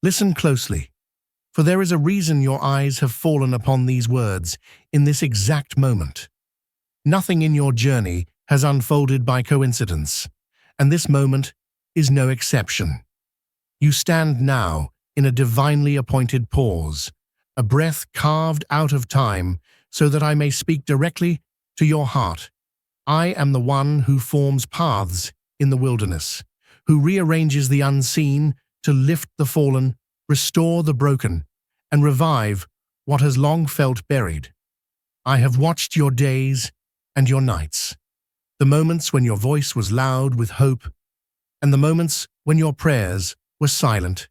Listen closely, for there is a reason your eyes have fallen upon these words in this exact moment. Nothing in your journey has unfolded by coincidence, and this moment is no exception. You stand now in a divinely appointed pause, a breath carved out of time so that I may speak directly to your heart. I am the one who forms paths in the wilderness, who rearranges the unseen to lift the fallen, restore the broken, and revive what has long felt buried. I have watched your days and your nights, the moments when your voice was loud with hope, and the moments when your prayers were silent,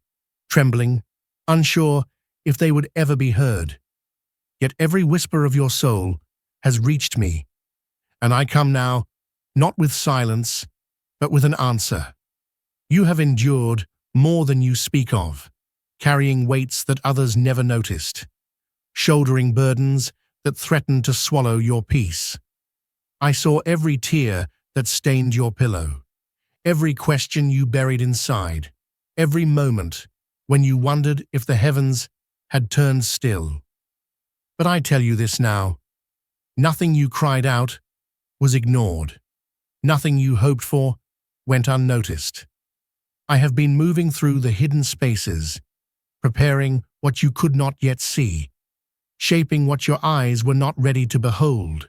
trembling, unsure if they would ever be heard. Yet every whisper of your soul has reached me, and I come now, not with silence, but with an answer. You have endured more than you speak of, carrying weights that others never noticed, shouldering burdens that threatened to swallow your peace. I saw every tear that stained your pillow, every question you buried inside, every moment when you wondered if the heavens had turned still. But I tell you this now, nothing you cried out was ignored. Nothing you hoped for went unnoticed. I have been moving through the hidden spaces, preparing what you could not yet see, shaping what your eyes were not ready to behold.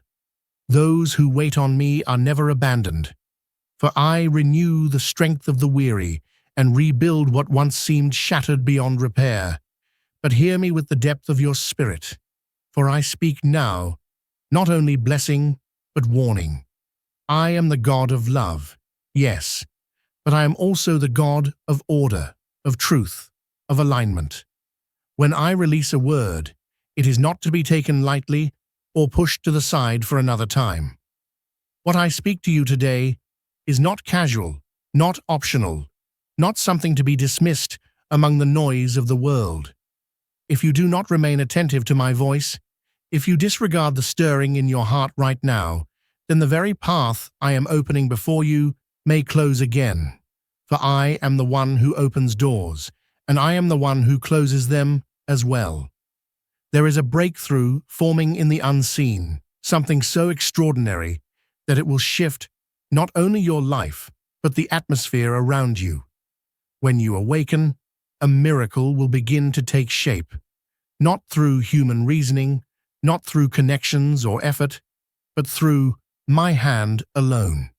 Those who wait on me are never abandoned, for I renew the strength of the weary and rebuild what once seemed shattered beyond repair. But hear me with the depth of your spirit, for I speak now, not only blessing, but warning. I am the God of love, yes, but I am also the God of order, of truth, of alignment. When I release a word, it is not to be taken lightly or pushed to the side for another time. What I speak to you today is not casual, not optional, not something to be dismissed among the noise of the world. If you do not remain attentive to my voice, if you disregard the stirring in your heart right now, then the very path I am opening before you may close again. For I am the one who opens doors, and I am the one who closes them as well. There is a breakthrough forming in the unseen, something so extraordinary that it will shift not only your life, but the atmosphere around you. When you awaken, a miracle will begin to take shape, not through human reasoning, not through connections or effort, but through my hand alone.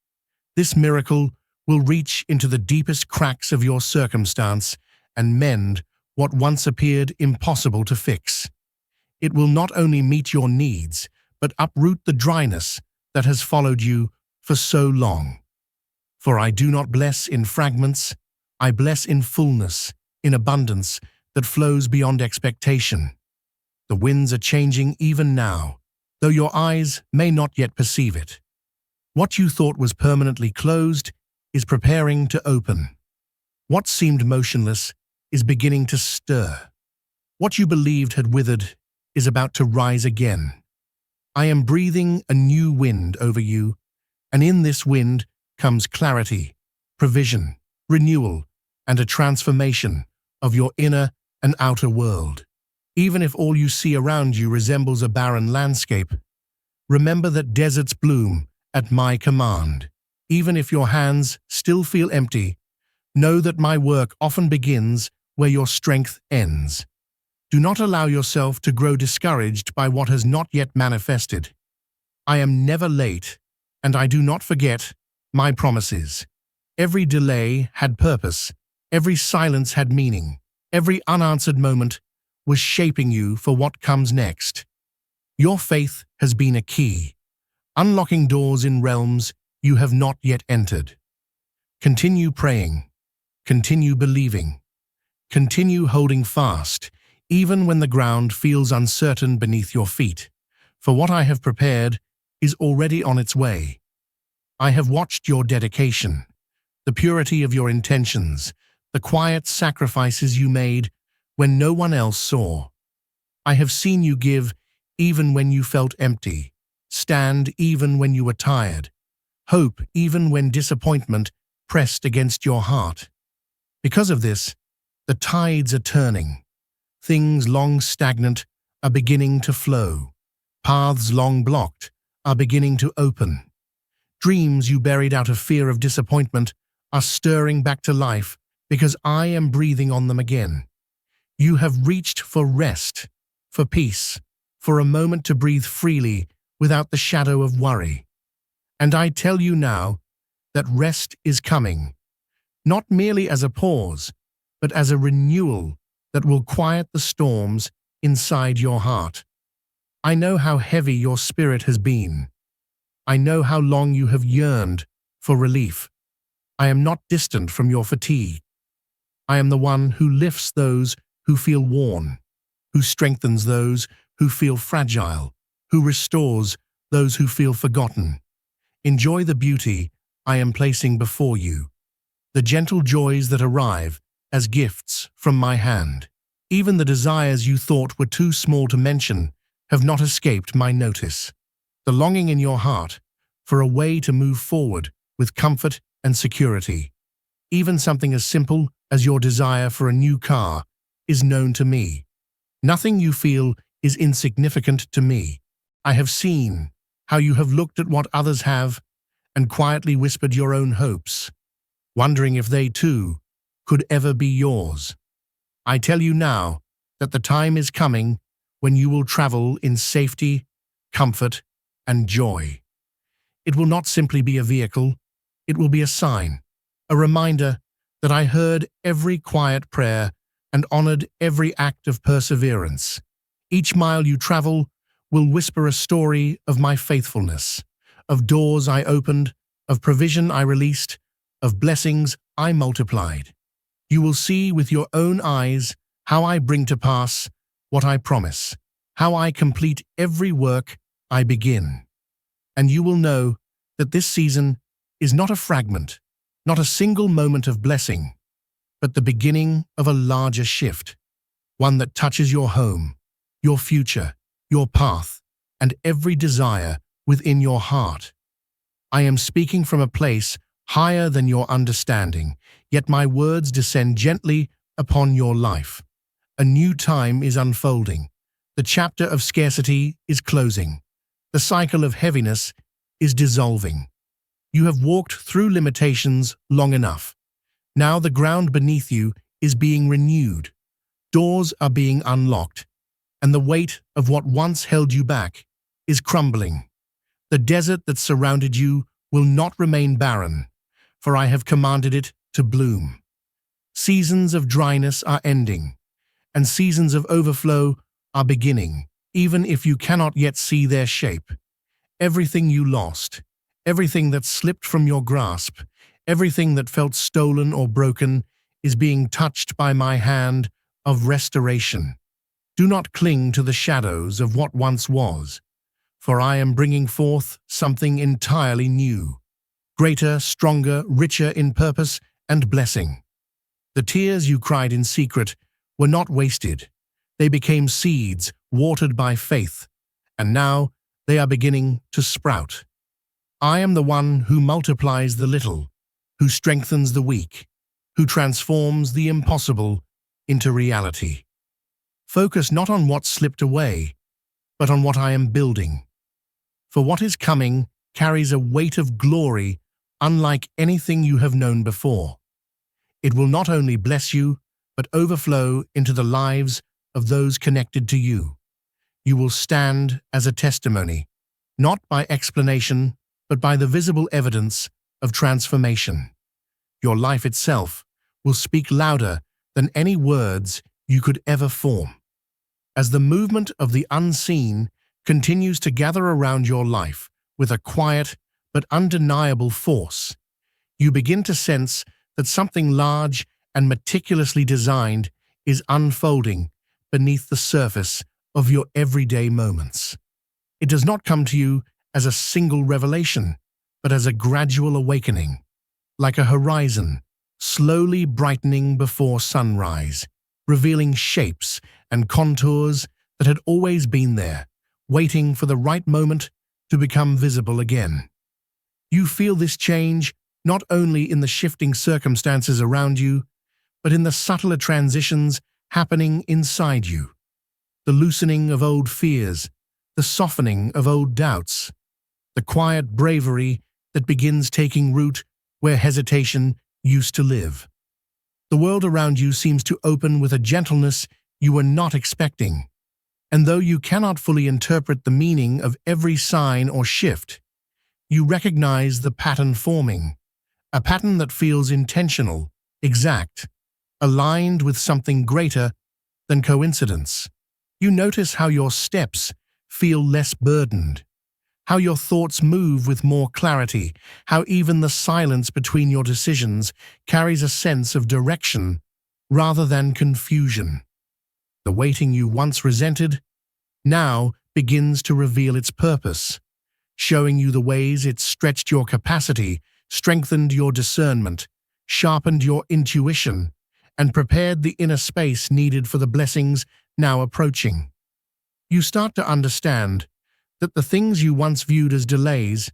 This miracle will reach into the deepest cracks of your circumstance and mend what once appeared impossible to fix. It will not only meet your needs, but uproot the dryness that has followed you for so long. For I do not bless in fragments, I bless in fullness, in abundance that flows beyond expectation. The winds are changing even now, though your eyes may not yet perceive it. What you thought was permanently closed is preparing to open. What seemed motionless is beginning to stir. What you believed had withered is about to rise again. I am breathing a new wind over you, and in this wind comes clarity, provision, renewal, and a transformation of your inner and outer world. Even if all you see around you resembles a barren landscape, remember that deserts bloom at my command. Even if your hands still feel empty, know that my work often begins where your strength ends. Do not allow yourself to grow discouraged by what has not yet manifested. I am never late, and I do not forget my promises. Every delay had purpose, every silence had meaning, every unanswered moment was shaping you for what comes next. Your faith has been a key, unlocking doors in realms you have not yet entered. Continue praying, continue believing, continue holding fast, even when the ground feels uncertain beneath your feet, for what I have prepared is already on its way. I have watched your dedication, the purity of your intentions, the quiet sacrifices you made when no one else saw. I have seen you give even when you felt empty, stand even when you were tired, hope even when disappointment pressed against your heart. Because of this, The tides are turning. Things long stagnant are beginning to flow. Paths long blocked are beginning to open. Dreams you buried out of fear of disappointment are stirring back to life because I am breathing on them again. You have reached for rest, for peace, for a moment to breathe freely without the shadow of worry. And I tell you now that rest is coming, not merely as a pause, but as a renewal that will quiet the storms inside your heart. I know how heavy your spirit has been. I know how long you have yearned for relief. I am not distant from your fatigue. I am the one who lifts those who feel worn, who strengthens those who feel fragile, who restores those who feel forgotten. Enjoy the beauty I am placing before you, the gentle joys that arrive as gifts from my hand. Even the desires you thought were too small to mention have not escaped my notice. The longing in your heart for a way to move forward with comfort and security, even something as simple as your desire for a new car, is known to me. Nothing you feel is insignificant to me. I have seen how you have looked at what others have and quietly whispered your own hopes, wondering if they too could ever be yours. I tell you now that the time is coming when you will travel in safety, comfort, and joy. It will not simply be a vehicle, it will be a sign, a reminder that I heard every quiet prayer and honored every act of perseverance. Each mile you travel will whisper a story of my faithfulness, of doors I opened, of provision I released, of blessings I multiplied. You will see with your own eyes how I bring to pass what I promise, how I complete every work I begin. And you will know that this season is not a fragment, not a single moment of blessing, but the beginning of a larger shift, one that touches your home, your future, your path, and every desire within your heart. I am speaking from a place higher than your understanding, yet my words descend gently upon your life. A new time is unfolding. The chapter of scarcity is closing. The cycle of heaviness is dissolving. You have walked through limitations long enough. Now the ground beneath you is being renewed. Doors are being unlocked, and the weight of what once held you back is crumbling. The desert that surrounded you will not remain barren, for I have commanded it to bloom. Seasons of dryness are ending, and seasons of overflow are beginning, even if you cannot yet see their shape. Everything you lost, everything that slipped from your grasp, everything that felt stolen or broken is being touched by my hand of restoration. Do not cling to the shadows of what once was, for I am bringing forth something entirely new, greater, stronger, richer in purpose and blessing. The tears you cried in secret were not wasted. They became seeds watered by faith, and now they are beginning to sprout. I am the one who multiplies the little, who strengthens the weak, who transforms the impossible into reality. Focus not on what slipped away, but on what I am building. For what is coming carries a weight of glory unlike anything you have known before. It will not only bless you, but overflow into the lives of those connected to you. You will stand as a testimony, not by explanation, but by the visible evidence of transformation. Your life itself will speak louder than any words you could ever form. As the movement of the unseen continues to gather around your life with a quiet but undeniable force, you begin to sense that something large and meticulously designed is unfolding beneath the surface of your everyday moments. It does not come to you as a single revelation, but as a gradual awakening, like a horizon slowly brightening before sunrise, revealing shapes and contours that had always been there, waiting for the right moment to become visible again. You feel this change not only in the shifting circumstances around you, but in the subtler transitions happening inside you. The loosening of old fears, the softening of old doubts, the quiet bravery that begins taking root where hesitation used to live. The world around you seems to open with a gentleness you were not expecting, and though you cannot fully interpret the meaning of every sign or shift, you recognize the pattern forming, a pattern that feels intentional, exact, aligned with something greater than coincidence. You notice how your steps feel less burdened, how your thoughts move with more clarity, how even the silence between your decisions carries a sense of direction rather than confusion. The waiting you once resented now begins to reveal its purpose, showing you the ways it stretched your capacity, strengthened your discernment, sharpened your intuition, and prepared the inner space needed for the blessings now approaching. You start to understand that the things you once viewed as delays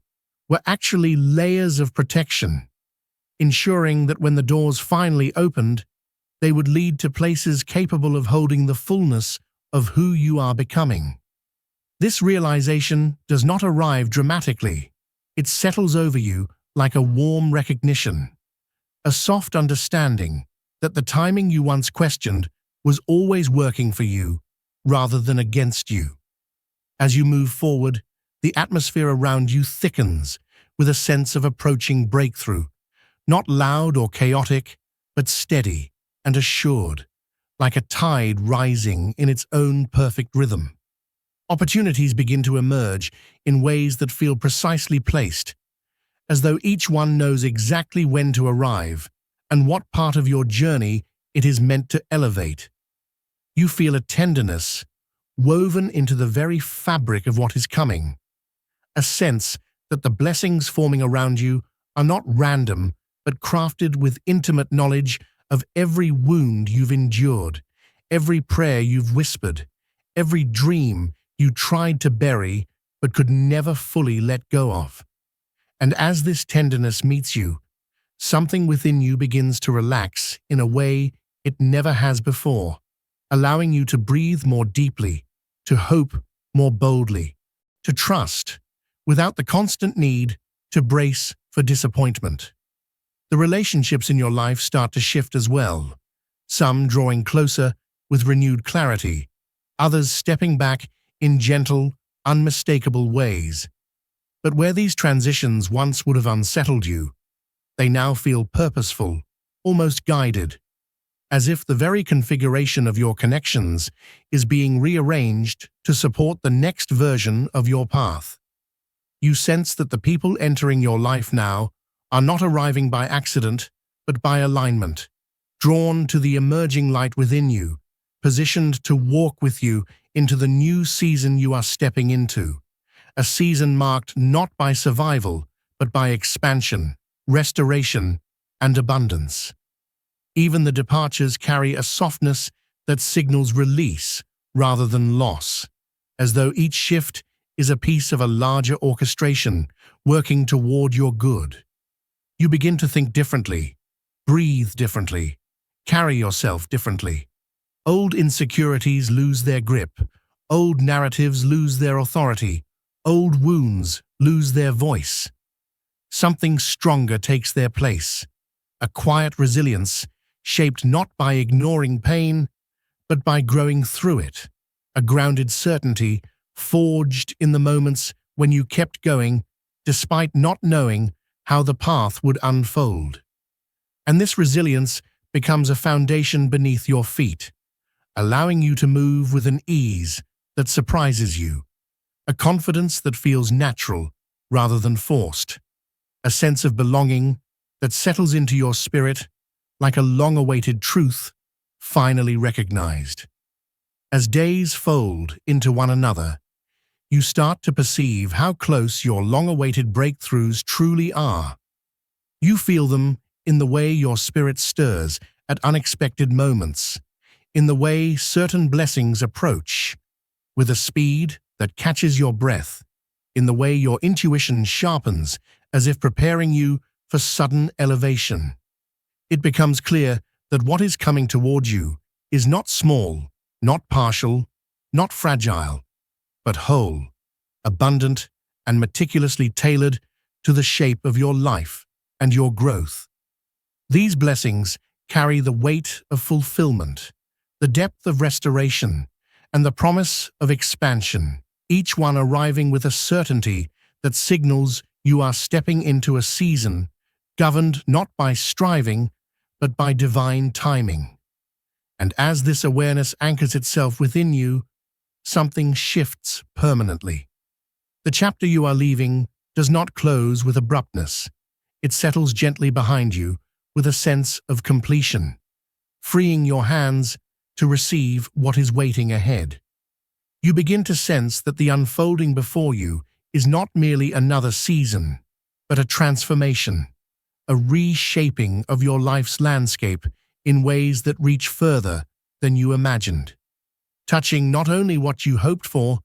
were actually layers of protection, ensuring that when the doors finally opened, they would lead to places capable of holding the fullness of who you are becoming. This realization does not arrive dramatically. It settles over you like a warm recognition, a soft understanding that the timing you once questioned was always working for you rather than against you. As you move forward, the atmosphere around you thickens with a sense of approaching breakthrough, not loud or chaotic, but steady and assured, like a tide rising in its own perfect rhythm. Opportunities begin to emerge in ways that feel precisely placed, as though each one knows exactly when to arrive and what part of your journey it is meant to elevate. You feel a tenderness woven into the very fabric of what is coming, a sense that the blessings forming around you are not random but crafted with intimate knowledge of every wound you've endured, every prayer you've whispered, every dream you tried to bury but could never fully let go of. And as this tenderness meets you, something within you begins to relax in a way it never has before, allowing you to breathe more deeply, to hope more boldly, to trust without the constant need to brace for disappointment. The relationships in your life start to shift as well, some drawing closer with renewed clarity, others stepping back in gentle, unmistakable ways. But where these transitions once would have unsettled you, they now feel purposeful, almost guided, as if the very configuration of your connections is being rearranged to support the next version of your path. You sense that the people entering your life now are not arriving by accident, but by alignment, drawn to the emerging light within you, positioned to walk with you into the new season you are stepping into, a season marked not by survival, but by expansion, restoration, and abundance. Even the departures carry a softness that signals release rather than loss, as though each shift is a piece of a larger orchestration working toward your good. You begin to think differently, breathe differently, carry yourself differently. Old insecurities lose their grip, old narratives lose their authority, old wounds lose their voice. Something stronger takes their place, a quiet resilience shaped not by ignoring pain, but by growing through it, a grounded certainty forged in the moments when you kept going despite not knowing how the path would unfold. And this resilience becomes a foundation beneath your feet, allowing you to move with an ease that surprises you, a confidence that feels natural rather than forced, a sense of belonging that settles into your spirit like a long-awaited truth finally recognized. As days fold into one another, you start to perceive how close your long-awaited breakthroughs truly are. You feel them in the way your spirit stirs at unexpected moments, in the way certain blessings approach, with a speed that catches your breath, in the way your intuition sharpens as if preparing you for sudden elevation. It becomes clear that what is coming toward you is not small, not partial, not fragile, but whole, abundant, and meticulously tailored to the shape of your life and your growth. These blessings carry the weight of fulfillment, the depth of restoration, and the promise of expansion, each one arriving with a certainty that signals you are stepping into a season governed not by striving, but by divine timing. And as this awareness anchors itself within you, something shifts permanently. The chapter you are leaving does not close with abruptness. It settles gently behind you with a sense of completion, freeing your hands to receive what is waiting ahead. You begin to sense that the unfolding before you is not merely another season, but a transformation, a reshaping of your life's landscape in ways that reach further than you imagined, touching not only what you hoped for,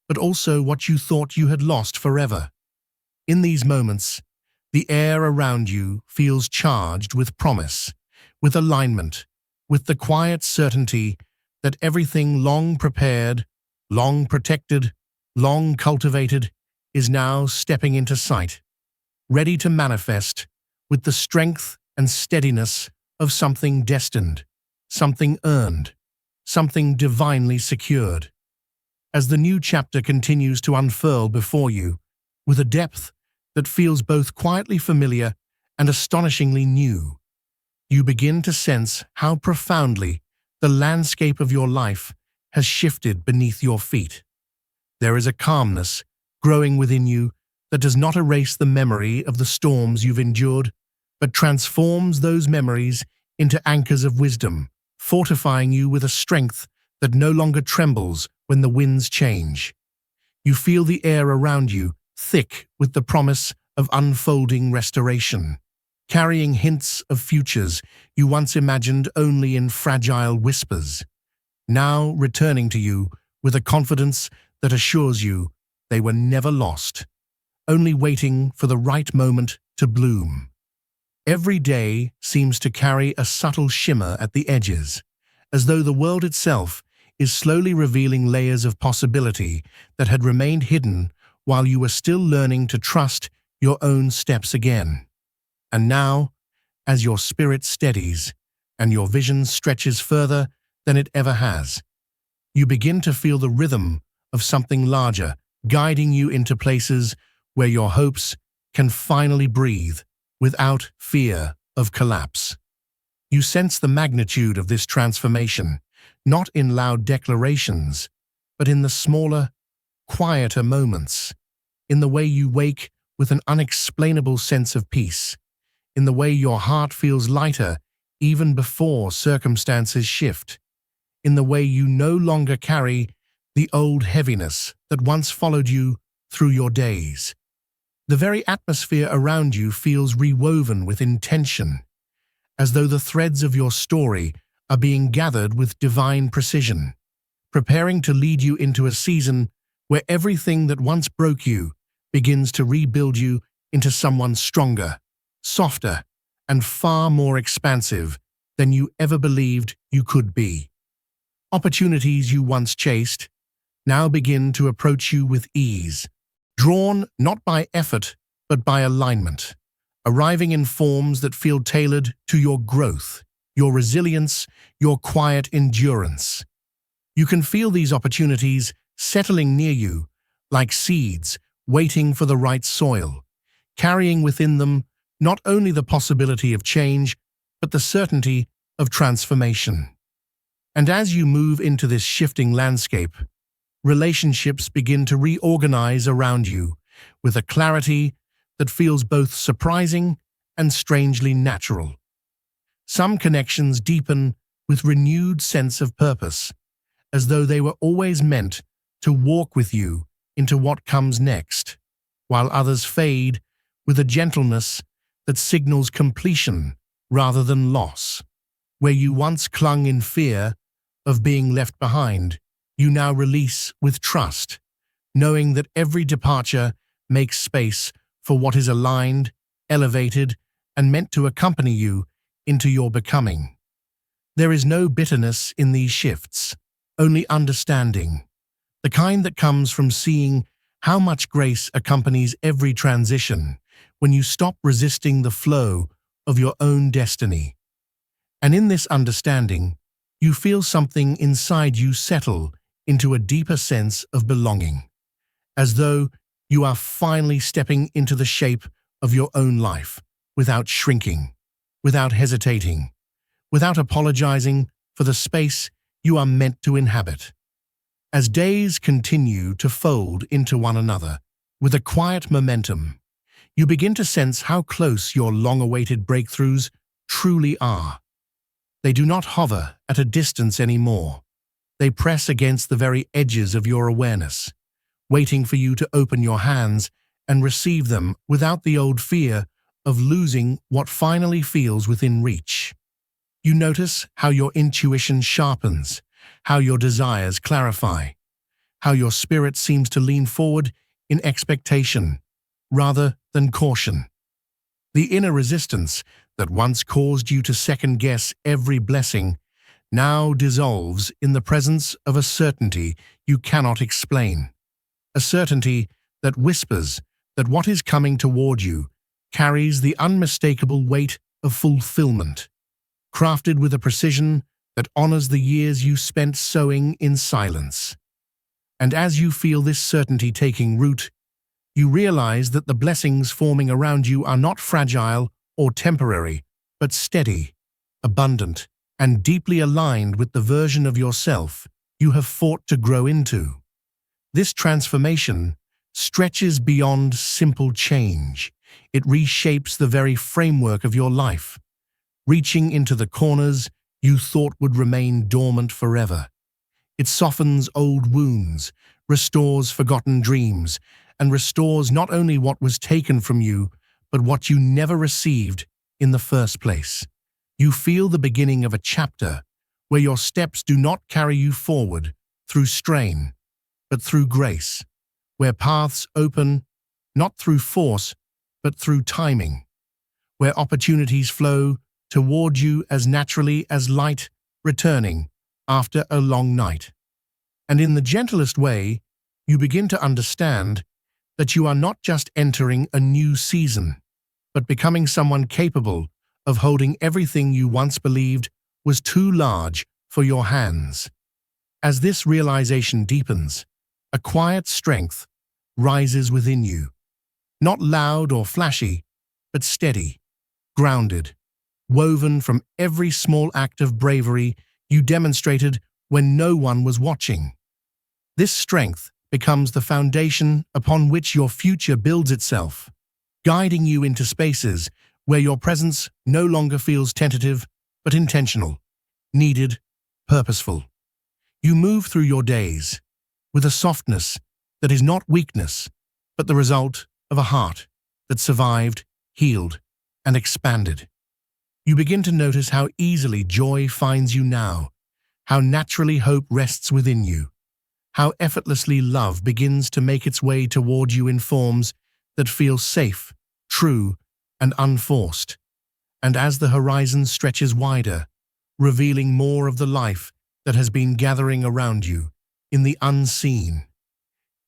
but also what you thought you had lost forever. In these moments, the air around you feels charged with promise, with alignment, with the quiet certainty that everything long prepared, long protected, long cultivated is now stepping into sight, ready to manifest with the strength and steadiness of something destined, something earned, something divinely secured. As the new chapter continues to unfurl before you, with a depth that feels both quietly familiar and astonishingly new, you begin to sense how profoundly the landscape of your life has shifted beneath your feet. There is a calmness growing within you that does not erase the memory of the storms you've endured, but transforms those memories into anchors of wisdom, fortifying you with a strength that no longer trembles when the winds change. You feel the air around you thick with the promise of unfolding restoration, carrying hints of futures you once imagined only in fragile whispers, now returning to you with a confidence that assures you they were never lost, only waiting for the right moment to bloom. Every day seems to carry a subtle shimmer at the edges, as though the world itself is slowly revealing layers of possibility that had remained hidden while you were still learning to trust your own steps again. And now, as your spirit steadies and your vision stretches further than it ever has, you begin to feel the rhythm of something larger guiding you into places where your hopes can finally breathe without fear of collapse. You sense the magnitude of this transformation, not in loud declarations, but in the smaller, quieter moments, in the way you wake with an unexplainable sense of peace, in the way your heart feels lighter even before circumstances shift, in the way you no longer carry the old heaviness that once followed you through your days. The very atmosphere around you feels rewoven with intention, as though the threads of your story are being gathered with divine precision, preparing to lead you into a season where everything that once broke you begins to rebuild you into someone stronger, softer, and far more expansive than you ever believed you could be. Opportunities you once chased now begin to approach you with ease, drawn not by effort but by alignment, arriving in forms that feel tailored to your growth, your resilience, your quiet endurance. You can feel these opportunities settling near you like seeds waiting for the right soil, carrying within them not only the possibility of change, but the certainty of transformation. And as you move into this shifting landscape, relationships begin to reorganize around you with a clarity that feels both surprising and strangely natural. Some connections deepen with renewed sense of purpose, as though they were always meant to walk with you into what comes next, while others fade with a gentleness that signals completion rather than loss. Where you once clung in fear of being left behind, you now release with trust, knowing that every departure makes space for what is aligned, elevated, and meant to accompany you into your becoming. There is no bitterness in these shifts, only understanding, the kind that comes from seeing how much grace accompanies every transition when you stop resisting the flow of your own destiny. And in this understanding, you feel something inside you settle into a deeper sense of belonging, as though you are finally stepping into the shape of your own life without shrinking, without hesitating, without apologizing for the space you are meant to inhabit. As days continue to fold into one another with a quiet momentum, you begin to sense how close your long-awaited breakthroughs truly are. They do not hover at a distance anymore. They press against the very edges of your awareness, waiting for you to open your hands and receive them without the old fear of losing what finally feels within reach. You notice how your intuition sharpens, how your desires clarify, how your spirit seems to lean forward in expectation rather than caution. The inner resistance that once caused you to second-guess every blessing now dissolves in the presence of a certainty you cannot explain. A certainty that whispers that what is coming toward you carries the unmistakable weight of fulfillment, crafted with a precision that honors the years you spent sowing in silence. And as you feel this certainty taking root, you realize that the blessings forming around you are not fragile or temporary, but steady, abundant, and deeply aligned with the version of yourself you have fought to grow into. This transformation stretches beyond simple change. It reshapes the very framework of your life, reaching into the corners you thought would remain dormant forever. It softens old wounds, restores forgotten dreams, and restores not only what was taken from you, but what you never received in the first place. You feel the beginning of a chapter where your steps do not carry you forward through strain, but through grace, where paths open not through force, but through timing, where opportunities flow toward you as naturally as light returning after a long night. And in the gentlest way, you begin to understand that you are not just entering a new season, but becoming someone capable of holding everything you once believed was too large for your hands. As this realization deepens, a quiet strength rises within you, not loud or flashy, but steady, grounded, woven from every small act of bravery you demonstrated when no one was watching. This strength becomes the foundation upon which your future builds itself, guiding you into spaces where your presence no longer feels tentative but intentional, needed, purposeful. You move through your days with a softness that is not weakness, but the result of a heart that survived, healed, and expanded. You begin to notice how easily joy finds you now, how naturally hope rests within you, how effortlessly love begins to make its way toward you in forms that feel safe, true, and unforced. And as the horizon stretches wider, revealing more of the life that has been gathering around you in the unseen,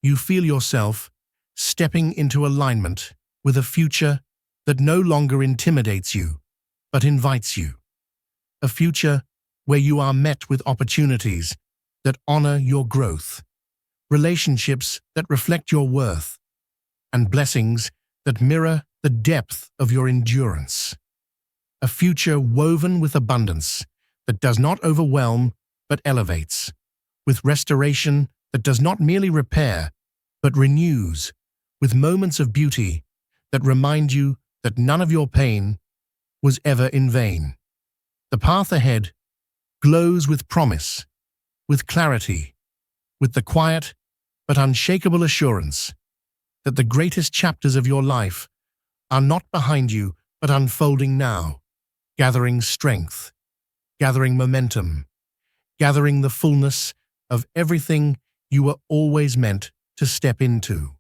you feel yourself stepping into alignment with a future that no longer intimidates you, but invites you. A future where you are met with opportunities that honor your growth, relationships that reflect your worth, and blessings that mirror the depth of your endurance. A future woven with abundance that does not overwhelm but elevates, with restoration that does not merely repair but renews, with moments of beauty that remind you that none of your pain was ever in vain. The path ahead glows with promise, with clarity, with the quiet but unshakable assurance that the greatest chapters of your life are not behind you but unfolding now, gathering strength, gathering momentum, gathering the fullness of everything you were always meant to step into.